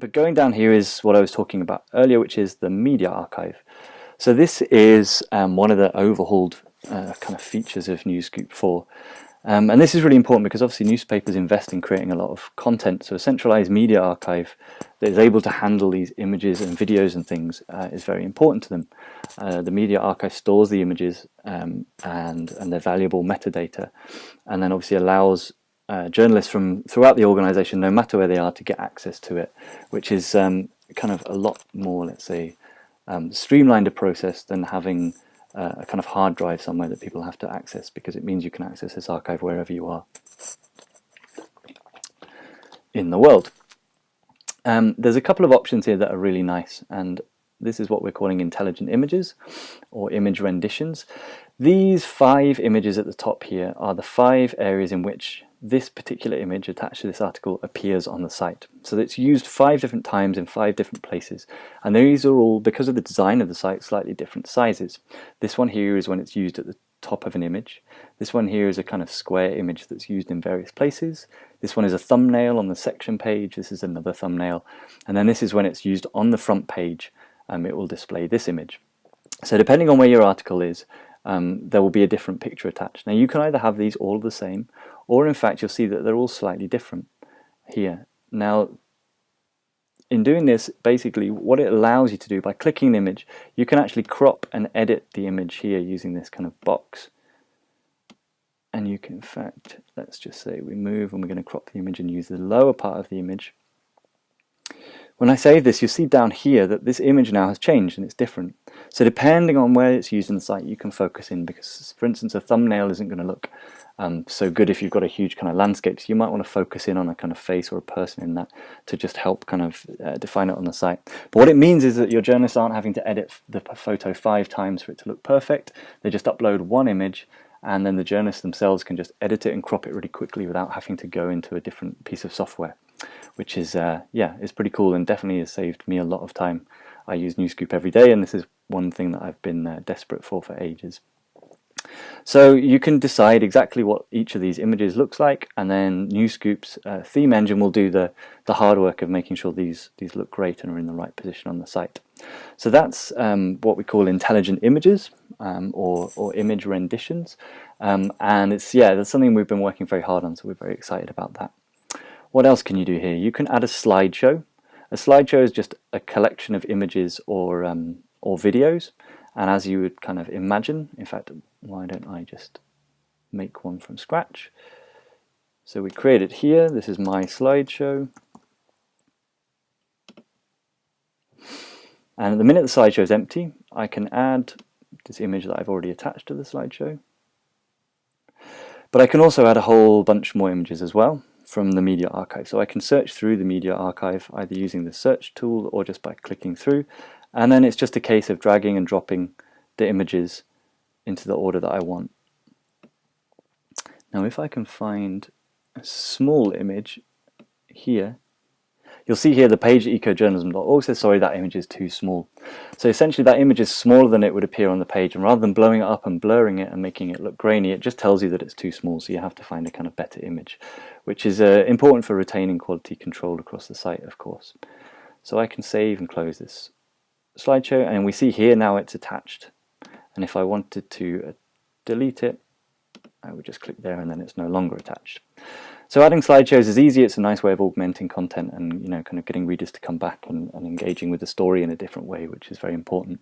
But going down here is what I was talking about earlier, which is the media archive. So this is one of the overhauled kind of features of Newscoop 4. And this is really important because obviously newspapers invest in creating a lot of content, so a centralized media archive that is able to handle these images and videos and things is very important to them. The media archive stores the images and their valuable metadata, and then obviously allows journalists from throughout the organization, no matter where they are, to get access to it, which is kind of a lot more, let's say, streamlined a process than having a kind of hard drive somewhere that people have to access, because it means you can access this archive wherever you are in the world. There's a couple of options here that are really nice, and this is what we're calling intelligent images or image renditions. These 5 images at the top here are the 5 areas in which this particular image attached to this article appears on the site. So it's used 5 different times in 5 different places, and these are all, because of the design of the site, slightly different sizes. This one here is when it's used at the top of an image. This one here is a kind of square image that's used in various places. This one is a thumbnail on the section page. This is another thumbnail, and then this is when it's used on the front page. It will display this image. So depending on where your article is, there will be a different picture attached. Now you can either have these all the same, or in fact you'll see that they're all slightly different here. Now in doing this, basically what it allows you to do, by clicking an image, you can actually crop and edit the image here using this kind of box. And you can, in fact, let's just say we move and we're going to crop the image and use the lower part of the image. When I save this, you'll see down here that this image now has changed and it's different. So depending on where it's used in the site, you can focus in, because for instance a thumbnail isn't going to look so good if you've got a huge kind of landscape, so you might want to focus in on a kind of face or a person in that to just help kind of define it on the site. But what it means is that your journalists aren't having to edit the photo 5 times for it to look perfect. They just upload one image, and then the journalists themselves can just edit it and crop it really quickly without having to go into a different piece of software, which is yeah, it's pretty cool, and definitely has saved me a lot of time. I use Newscoop every day, and this is one thing that I've been desperate for ages. So you can decide exactly what each of these images looks like, and then Newscoop's theme engine will do the hard work of making sure these look great and are in the right position on the site. So that's what we call intelligent images, or image renditions, and it's, yeah, that's something we've been working very hard on, so we're very excited about that. What else can you do here? You can add a slideshow. A slideshow is just a collection of images or videos, and as you would kind of imagine, in fact, why don't I just make one from scratch? So we create it here. This is my slideshow. And at the minute the slideshow is empty, I can add this image that I've already attached to the slideshow. But I can also add a whole bunch more images as well from the media archive. So I can search through the media archive either using the search tool or just by clicking through, and then it's just a case of dragging and dropping the images into the order that I want. Now if I can find a small image here, you'll see here the page at ecojournalism.org says, sorry, that image is too small. So essentially that image is smaller than it would appear on the page, and rather than blowing it up and blurring it and making it look grainy, it just tells you that it's too small, so you have to find a kind of better image, which is important for retaining quality control across the site, of course. So I can save and close this slideshow, and we see here now it's attached, and if I wanted to delete it, I would just click there and then it's no longer attached. So adding slideshows is easy. It's a nice way of augmenting content and, you know, kind of getting readers to come back and engaging with the story in a different way, which is very important.